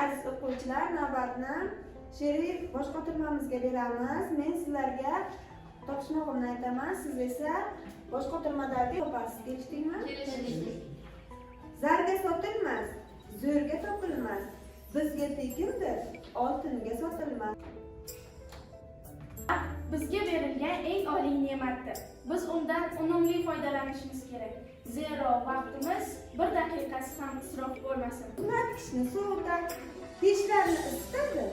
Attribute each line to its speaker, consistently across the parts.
Speaker 1: aziz o'quvchilar, navbatni she'riy bosh qotirmamizga beramiz. Men sizlarga topishmog'imni aytaman, siz esa bosh qotirmadagi topasiz. Kelishdingmi?
Speaker 2: Kelishdik.
Speaker 1: Zarga sotilmas, zo'rga topilmas. Bizga tekindir, oltinga sotilmas.
Speaker 2: Bizga berilgan eng oliy ne'matdir. Biz undan unumli foydalanishimiz kerak. Zero vaqtimiz bir daqiqasi ham isrof bo'lmasin.
Speaker 1: Muzlatgichni sovutadi, pechlarni isitadi,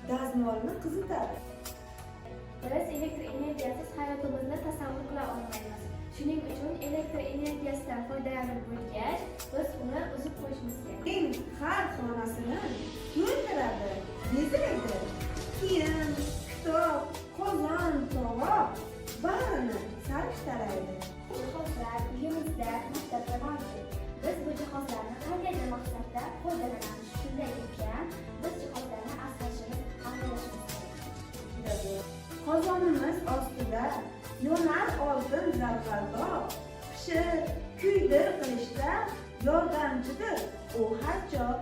Speaker 1: dazmolni qizitadi.
Speaker 3: Biz elektr energiyasiz hayotimizni tasavvur qila olmaymiz. Shuning uchun elektr energiyasidan foydalanib bo'lgach, biz uni uzib qo'yishimiz kerak.
Speaker 1: Eng har xonasini to'ldiradi, bezaydi. Kiyim, kitob, qozon, tovoq barini sarishtalaydi.
Speaker 3: Jihozlar uyimizda, maktabda mavjud. Biz bu jihozlarni qandaydir maqsadda foydalanamiz. Shunday ekan, biz jihozlarni asrashimiz, qadrlashimiz kerak.
Speaker 1: Qozonimiz ostida yonar oltin zarg'aldoq, pishir, kuydir qilishda yordamchidir u har joy.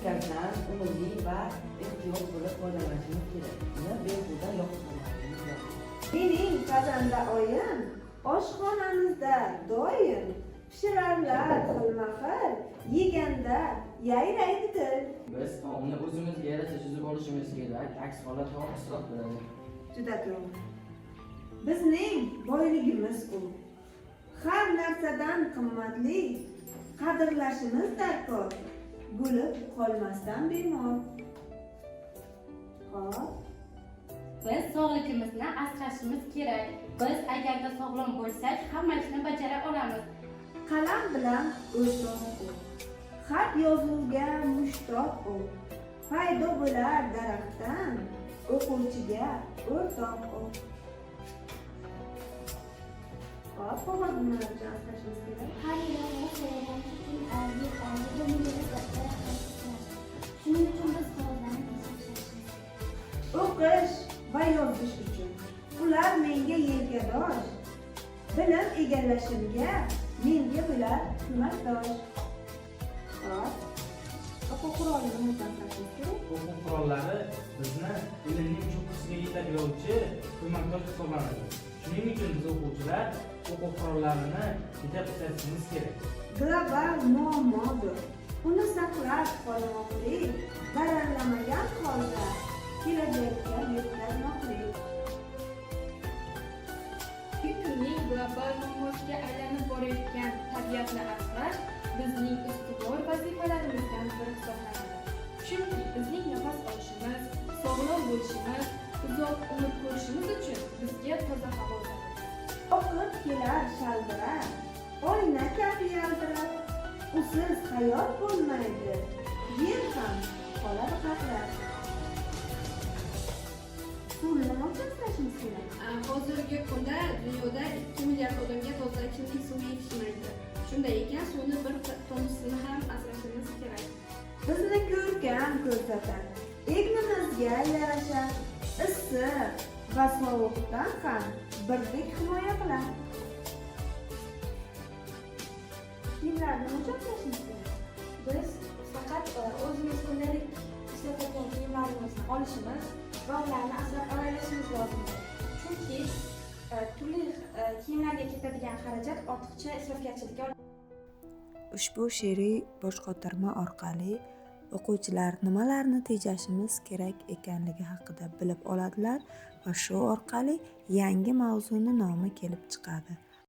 Speaker 4: Gazdan unumli va ehtiyot bo'lib foydalanishimiz kerak. Uni behuda yoqtirmasligimiz lozim.
Speaker 1: Mening pazanda oyim oshxonamizda doim pishirarlar xilma-xil, yeganda yayraydi dil.
Speaker 5: Biz taomni o'zimizga yarasha suzib olishimiz kerak, aks holda taom isrof bo'ladi.
Speaker 1: Juda to'g'ri. Bizning boyligimiz u. Har narsadan qimmatli, qadrlashimiz darkor. Bo'lib qolmasdan bemor. Xo'p.
Speaker 6: Biz sog'ligimizni asrashimiz kerak. Biz agarda sog'lom bo'lsak, hamma ishni bajara olamiz.
Speaker 1: Qalam bilan o'rtoq u. Xat yozuvga mushtoq u. Paydo bo'lar daraxtdan, o'quvchiga o'rtoq u. Xo'p, qog'ozni asrashimiz kerak.
Speaker 3: Har yili o'qiyotgan shuning uchun biz qog'ozlarni tashlashimiz kerak.
Speaker 1: O'qish va yozish uchun ular menga yelkadosh, bilim egallashimga menga bular ko'makdosh. Xo'p, o'quv qurolini tashlashimiz kerak.
Speaker 7: O'quv qurollari bizni ilmning cho'qqisiga yetaklovchi ko'makdosh hisoblanadi. Shuning uchun biz o'quvchilar o'quv qurollarini yetab ishlatishimiz kerak.
Speaker 1: Global muammodir. Uni saqlab qolmoqli, zararlamagan holda kelajakka yetkazmoqli.
Speaker 2: Kunning global muammosiga aylanib borayotgan tabiatni asrash bizning ustuvor vazifalarimizdan biri hisoblanadi. Chunki bizning nafas olishimiz, sog'lom bo'lishimiz, uzoq umr ko'rishimiz uchun bizga toza havo zarur.
Speaker 1: Oqib kelar shaldirar, oyna kabi yaltirar. Usiz hayot bo'lmaydi, yer ham qoladi qaqrab. Suvni nima uchun asrashimiz kerak?
Speaker 8: Hozirgi kunda dunyoda 2 milliard odamga toza ichimlik suvi yetishmaydi. Shunday ekan, suvni bir tomosini ham asrashimiz kerak.
Speaker 1: Bizni ko'rkam ko'rsatadi, egnimizga yarasha, issiq va sovuqdan ham birdek himoya qiladi. Kiyimlarni nima uchun asrashimiz kerak?
Speaker 3: Biz faqat o'zimiz kundalik ishlatadigan kiyimlarimizni olishimiz va ularni asrab avaylashimiz lozim. Chunki turli kiyimlarga ketadigan xarajat ortiqcha isrofgarchilikka
Speaker 9: Ushbu she'riy bosh qotirma orqali o'quvchilar nimalarni tejashimiz kerak ekanligi haqida bilib oladilar va shu orqali yangi mavzuni nomi kelib chiqadi.